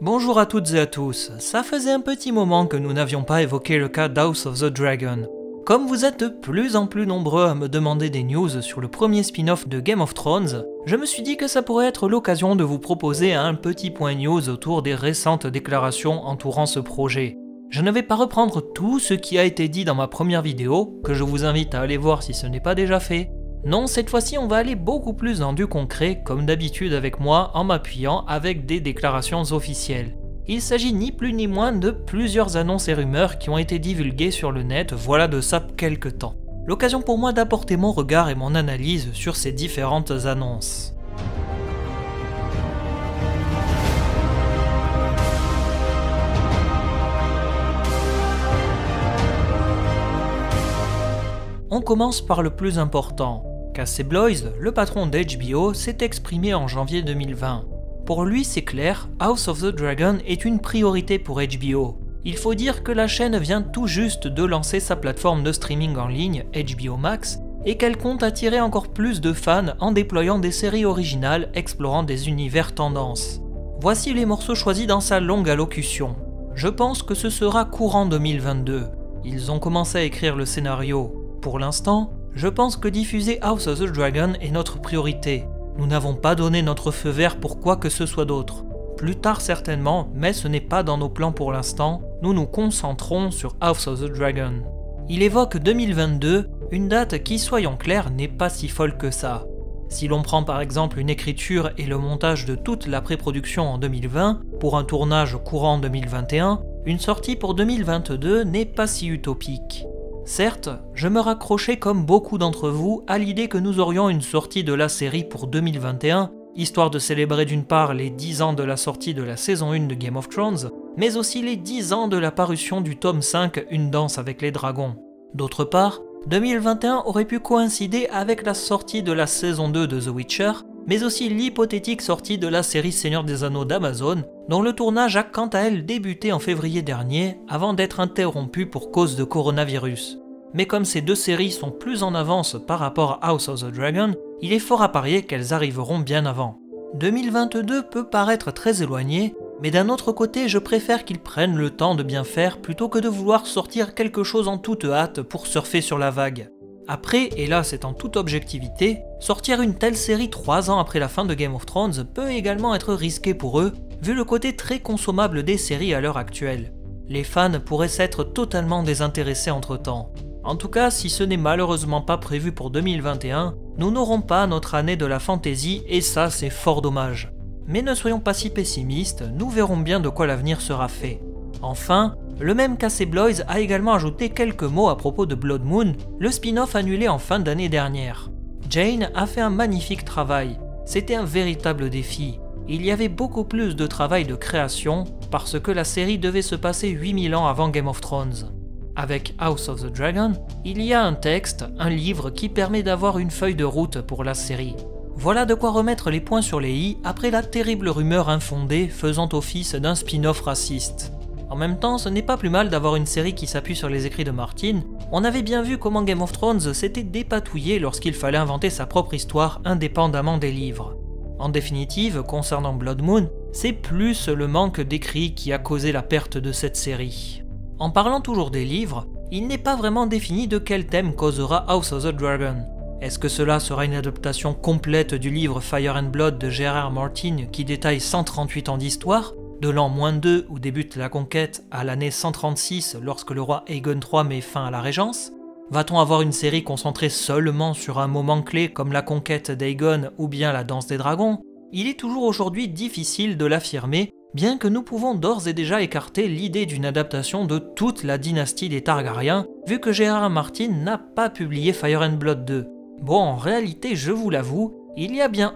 Bonjour à toutes et à tous, ça faisait un petit moment que nous n'avions pas évoqué le cas d'House of the Dragon. Comme vous êtes de plus en plus nombreux à me demander des news sur le premier spin-off de Game of Thrones, je me suis dit que ça pourrait être l'occasion de vous proposer un petit point news autour des récentes déclarations entourant ce projet. Je ne vais pas reprendre tout ce qui a été dit dans ma première vidéo, que je vous invite à aller voir si ce n'est pas déjà fait. Non, cette fois-ci on va aller beaucoup plus dans du concret, comme d'habitude avec moi, en m'appuyant avec des déclarations officielles. Il s'agit ni plus ni moins de plusieurs annonces et rumeurs qui ont été divulguées sur le net voilà de ça quelques temps. L'occasion pour moi d'apporter mon regard et mon analyse sur ces différentes annonces. On commence par le plus important. Casey Bloys, le patron d'HBO, s'est exprimé en janvier 2020. Pour lui, c'est clair, House of the Dragon est une priorité pour HBO. Il faut dire que la chaîne vient tout juste de lancer sa plateforme de streaming en ligne, HBO Max, et qu'elle compte attirer encore plus de fans en déployant des séries originales explorant des univers tendances. Voici les morceaux choisis dans sa longue allocution. Je pense que ce sera courant 2022. Ils ont commencé à écrire le scénario. Pour l'instant, je pense que diffuser House of the Dragon est notre priorité. Nous n'avons pas donné notre feu vert pour quoi que ce soit d'autre. Plus tard certainement, mais ce n'est pas dans nos plans pour l'instant, nous nous concentrons sur House of the Dragon. Il évoque 2022, une date qui, soyons clairs, n'est pas si folle que ça. Si l'on prend par exemple une écriture et le montage de toute la pré-production en 2020, pour un tournage courant 2021, une sortie pour 2022 n'est pas si utopique. Certes, je me raccrochais comme beaucoup d'entre vous à l'idée que nous aurions une sortie de la série pour 2021, histoire de célébrer d'une part les 10 ans de la sortie de la saison 1 de Game of Thrones, mais aussi les 10 ans de la parution du tome 5 Une danse avec les dragons. D'autre part, 2021 aurait pu coïncider avec la sortie de la saison 2 de The Witcher, mais aussi l'hypothétique sortie de la série Seigneur des Anneaux d'Amazon, dont le tournage a quant à elle débuté en février dernier, avant d'être interrompu pour cause de coronavirus. Mais comme ces deux séries sont plus en avance par rapport à House of the Dragon, il est fort à parier qu'elles arriveront bien avant. 2022 peut paraître très éloigné, mais d'un autre côté je préfère qu'ils prennent le temps de bien faire plutôt que de vouloir sortir quelque chose en toute hâte pour surfer sur la vague. Après, et là c'est en toute objectivité, sortir une telle série 3 ans après la fin de Game of Thrones peut également être risqué pour eux, vu le côté très consommable des séries à l'heure actuelle. Les fans pourraient s'être totalement désintéressés entre temps. En tout cas, si ce n'est malheureusement pas prévu pour 2021, nous n'aurons pas notre année de la fantasy et ça c'est fort dommage. Mais ne soyons pas si pessimistes, nous verrons bien de quoi l'avenir sera fait. Enfin, le même Casey Bloys a également ajouté quelques mots à propos de Blood Moon, le spin-off annulé en fin d'année dernière. Jane a fait un magnifique travail, c'était un véritable défi. Il y avait beaucoup plus de travail de création parce que la série devait se passer 8000 ans avant Game of Thrones. Avec House of the Dragon, il y a un texte, un livre qui permet d'avoir une feuille de route pour la série. Voilà de quoi remettre les points sur les i après la terrible rumeur infondée faisant office d'un spin-off raciste. En même temps, ce n'est pas plus mal d'avoir une série qui s'appuie sur les écrits de Martin. On avait bien vu comment Game of Thrones s'était dépatouillé lorsqu'il fallait inventer sa propre histoire indépendamment des livres. En définitive, concernant Blood Moon, c'est plus le manque d'écrits qui a causé la perte de cette série. En parlant toujours des livres, il n'est pas vraiment défini de quel thème causera House of the Dragon. Est-ce que cela sera une adaptation complète du livre Fire and Blood de J.R.R. Martin qui détaille 138 ans d'histoire, de l'an -2 où débute la conquête à l'année 136 lorsque le roi Aegon III met fin à la régence? Va-t-on avoir une série concentrée seulement sur un moment clé comme la conquête d'Aegon ou bien la danse des dragons? Il est toujours aujourd'hui difficile de l'affirmer, bien que nous pouvons d'ores et déjà écarter l'idée d'une adaptation de toute la dynastie des Targaryens, vu que J.R.R. Martin n'a pas publié Fire and Blood 2. Bon, en réalité, je vous l'avoue, il y a bien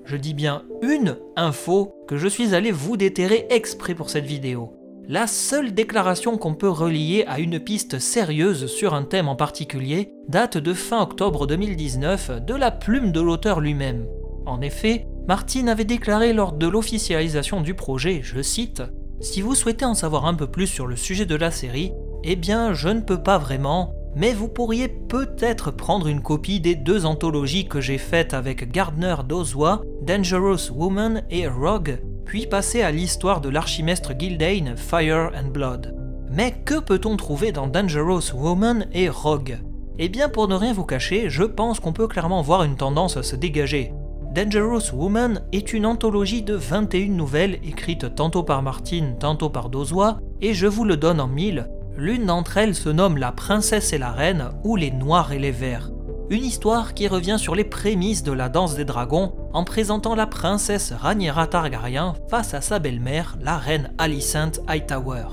je dis bien une info que je suis allé vous déterrer exprès pour cette vidéo. La seule déclaration qu'on peut relier à une piste sérieuse sur un thème en particulier date de fin octobre 2019 de la plume de l'auteur lui-même. En effet, Martin avait déclaré lors de l'officialisation du projet, je cite, « Si vous souhaitez en savoir un peu plus sur le sujet de la série, eh bien je ne peux pas vraiment, mais vous pourriez peut-être prendre une copie des 2 anthologies que j'ai faites avec Gardner Dozois, Dangerous Woman et Rogue, puis passer à l'histoire de l'archimestre Gyldayn Fire and Blood. Mais que peut-on trouver dans Dangerous Woman et Rogue? Eh bien pour ne rien vous cacher, je pense qu'on peut clairement voir une tendance à se dégager. Dangerous Woman est une anthologie de 21 nouvelles écrites tantôt par Martin, tantôt par Dozois, et je vous le donne en mille, l'une d'entre elles se nomme La Princesse et la Reine ou Les Noirs et les Verts. Une histoire qui revient sur les prémices de la danse des dragons en présentant la princesse Rhaenyra Targaryen face à sa belle-mère, la reine Alicent Hightower.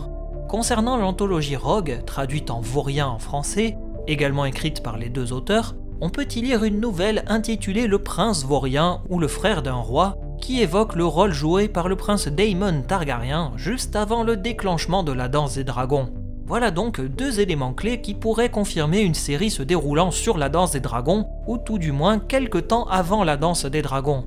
Concernant l'anthologie Rogue, traduite en vaurien en français, également écrite par les deux auteurs, on peut y lire une nouvelle intitulée Le Prince Vaurien ou le frère d'un roi, qui évoque le rôle joué par le prince Daemon Targaryen juste avant le déclenchement de la danse des dragons. Voilà donc deux éléments clés qui pourraient confirmer une série se déroulant sur la danse des dragons, ou tout du moins quelque temps avant la danse des dragons.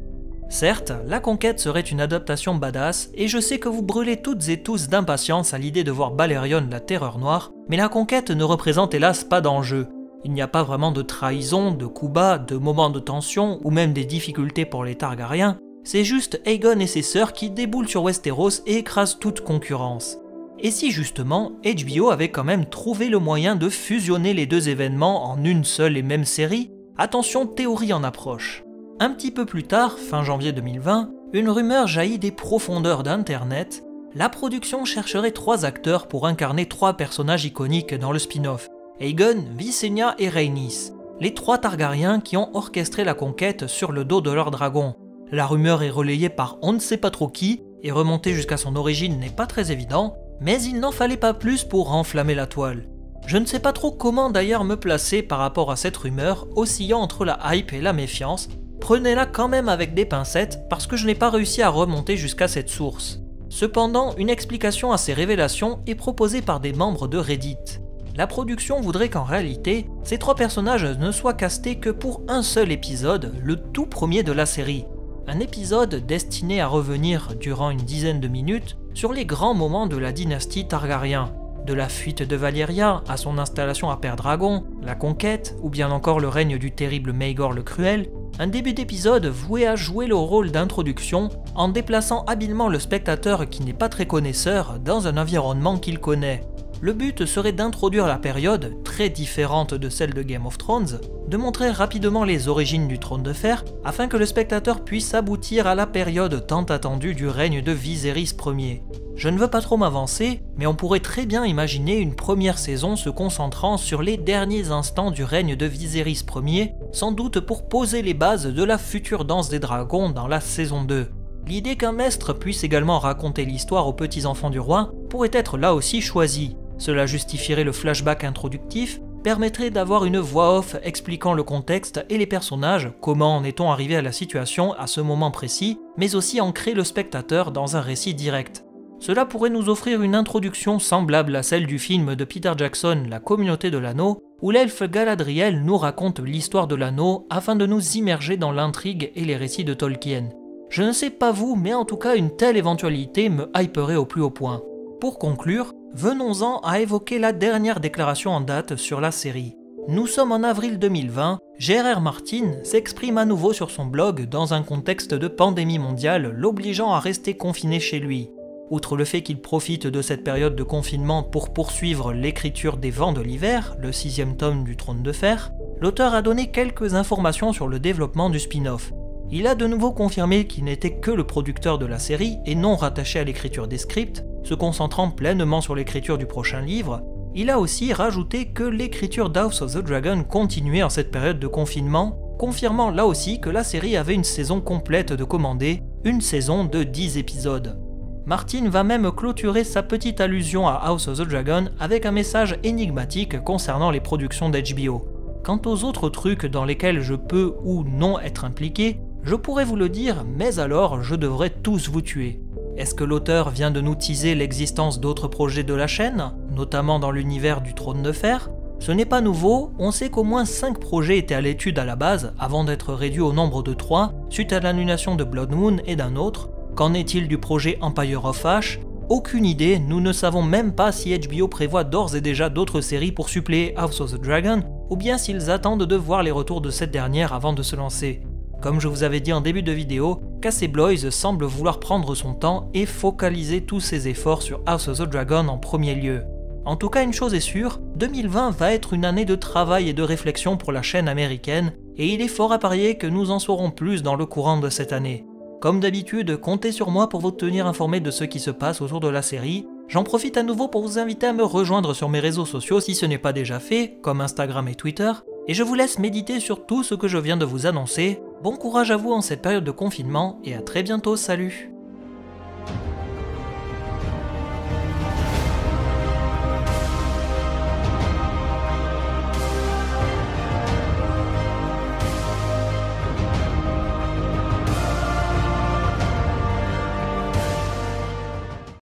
Certes, La Conquête serait une adaptation badass, et je sais que vous brûlez toutes et tous d'impatience à l'idée de voir Balerion la Terreur Noire, mais La Conquête ne représente hélas pas d'enjeu. Il n'y a pas vraiment de trahison, de coups bas, de moments de tension, ou même des difficultés pour les Targaryens, c'est juste Aegon et ses sœurs qui déboulent sur Westeros et écrasent toute concurrence. Et si justement, HBO avait quand même trouvé le moyen de fusionner les deux événements en une seule et même série? Attention, théorie en approche. Un petit peu plus tard, fin janvier 2020, une rumeur jaillit des profondeurs d'internet. La production chercherait 3 acteurs pour incarner 3 personnages iconiques dans le spin-off. Aegon, Visenya et Rhaenys, les 3 Targaryens qui ont orchestré la conquête sur le dos de leur dragon. La rumeur est relayée par on ne sait pas trop qui, et remonter jusqu'à son origine n'est pas très évident, mais il n'en fallait pas plus pour enflammer la toile. Je ne sais pas trop comment d'ailleurs me placer par rapport à cette rumeur, oscillant entre la hype et la méfiance. Prenez-la quand même avec des pincettes parce que je n'ai pas réussi à remonter jusqu'à cette source. Cependant, une explication à ces révélations est proposée par des membres de Reddit. La production voudrait qu'en réalité, ces 3 personnages ne soient castés que pour un seul épisode, le tout premier de la série. Un épisode destiné à revenir durant une dizaine de minutes sur les grands moments de la dynastie Targaryen, de la fuite de Valyria à son installation à Père-Dragon, la conquête ou bien encore le règne du terrible Maegor le Cruel, un début d'épisode voué à jouer le rôle d'introduction en déplaçant habilement le spectateur qui n'est pas très connaisseur dans un environnement qu'il connaît. Le but serait d'introduire la période, très différente de celle de Game of Thrones, de montrer rapidement les origines du trône de fer afin que le spectateur puisse aboutir à la période tant attendue du règne de Viserys Ier. Je ne veux pas trop m'avancer, mais on pourrait très bien imaginer une première saison se concentrant sur les derniers instants du règne de Viserys Ier, sans doute pour poser les bases de la future danse des dragons dans la saison 2. L'idée qu'un maître puisse également raconter l'histoire aux petits-enfants du roi pourrait être là aussi choisie. Cela justifierait le flashback introductif, permettrait d'avoir une voix off expliquant le contexte et les personnages, comment en est-on arrivé à la situation à ce moment précis, mais aussi ancrer le spectateur dans un récit direct. Cela pourrait nous offrir une introduction semblable à celle du film de Peter Jackson, La Communauté de l'Anneau, où l'elfe Galadriel nous raconte l'histoire de l'anneau afin de nous immerger dans l'intrigue et les récits de Tolkien. Je ne sais pas vous, mais en tout cas une telle éventualité me hyperait au plus haut point. Pour conclure, venons-en à évoquer la dernière déclaration en date sur la série. Nous sommes en avril 2020, J.R.R. Martin s'exprime à nouveau sur son blog dans un contexte de pandémie mondiale l'obligeant à rester confiné chez lui. Outre le fait qu'il profite de cette période de confinement pour poursuivre l'écriture des Vents de l'Hiver, le 6e tome du Trône de Fer, l'auteur a donné quelques informations sur le développement du spin-off. Il a de nouveau confirmé qu'il n'était que le producteur de la série et non rattaché à l'écriture des scripts, se concentrant pleinement sur l'écriture du prochain livre. Il a aussi rajouté que l'écriture d'House of the Dragon continuait en cette période de confinement, confirmant là aussi que la série avait une saison complète de commandée, une saison de 10 épisodes. Martin va même clôturer sa petite allusion à House of the Dragon avec un message énigmatique concernant les productions d'HBO. Quant aux autres trucs dans lesquels je peux ou non être impliqué, je pourrais vous le dire, mais alors je devrais tous vous tuer. Est-ce que l'auteur vient de nous teaser l'existence d'autres projets de la chaîne, notamment dans l'univers du Trône de Fer? Ce n'est pas nouveau, on sait qu'au moins 5 projets étaient à l'étude à la base, avant d'être réduits au nombre de 3, suite à l'annulation de Blood Moon et d'un autre. Qu'en est-il du projet Empire of Ash? Aucune idée, nous ne savons même pas si HBO prévoit d'ores et déjà d'autres séries pour suppléer House of the Dragon, ou bien s'ils attendent de voir les retours de cette dernière avant de se lancer. Comme je vous avais dit en début de vidéo, Casey Bloys semble vouloir prendre son temps et focaliser tous ses efforts sur House of the Dragon en premier lieu. En tout cas, une chose est sûre, 2020 va être une année de travail et de réflexion pour la chaîne américaine, et il est fort à parier que nous en saurons plus dans le courant de cette année. Comme d'habitude, comptez sur moi pour vous tenir informé de ce qui se passe autour de la série. J'en profite à nouveau pour vous inviter à me rejoindre sur mes réseaux sociaux si ce n'est pas déjà fait, comme Instagram et Twitter, et je vous laisse méditer sur tout ce que je viens de vous annoncer. Bon courage à vous en cette période de confinement, et à très bientôt, salut!